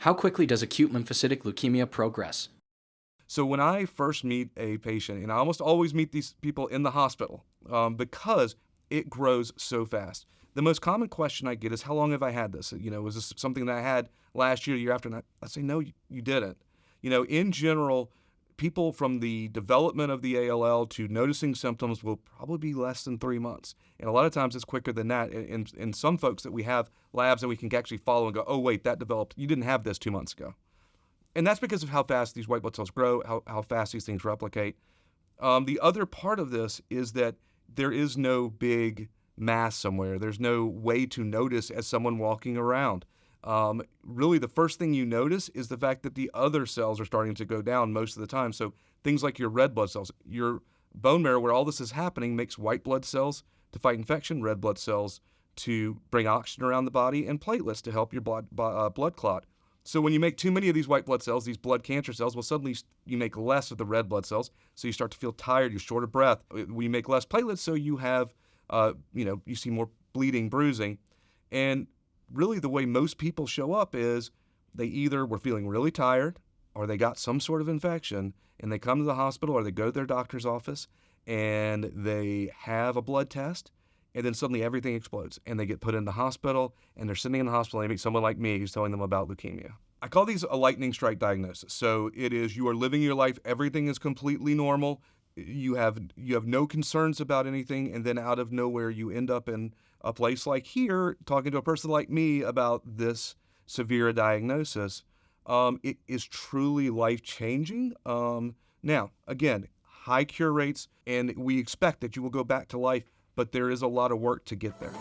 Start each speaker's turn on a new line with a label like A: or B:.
A: How quickly does acute lymphocytic leukemia progress?
B: So when I first meet a patient, and I almost always meet these people in the hospital because it grows so fast. The most common question I get is, "How long have I had this? Was this something that I had last year, the year after?" And I say, "No, you didn't." In general, people from the development of the ALL to noticing symptoms will probably be less than 3 months, and a lot of times it's quicker than that. And some folks that we have labs and we can actually follow and go, "Oh wait, that developed. You didn't have this 2 months ago." And that's because of how fast these white blood cells grow, how fast these things replicate. The other part of this is that there is no big mass somewhere. There's no way to notice as someone walking around. Really, the first thing you notice is the fact that the other cells are starting to go down most of the time. So things like your red blood cells, your bone marrow, where all this is happening, makes white blood cells to fight infection, red blood cells to bring oxygen around the body, and platelets to help your blood clot. So when you make too many of these white blood cells, these blood cancer cells, well, suddenly you make less of the red blood cells, so you start to feel tired, you're short of breath. We make less platelets, so you have, you see more bleeding, bruising. And really the way most people show up is they either were feeling really tired or they got some sort of infection and they come to the hospital or they go to their doctor's office and they have a blood test, and then suddenly everything explodes and they get put in the hospital and they're sitting in the hospital and they meet someone like me who's telling them about leukemia. I call these a lightning strike diagnosis. So it is, you are living your life, everything is completely normal, you have no concerns about anything, and then out of nowhere you end up in a place like here talking to a person like me about this severe diagnosis. It is truly life-changing. Now, again, high cure rates, and we expect that you will go back to life, but there is a lot of work to get there.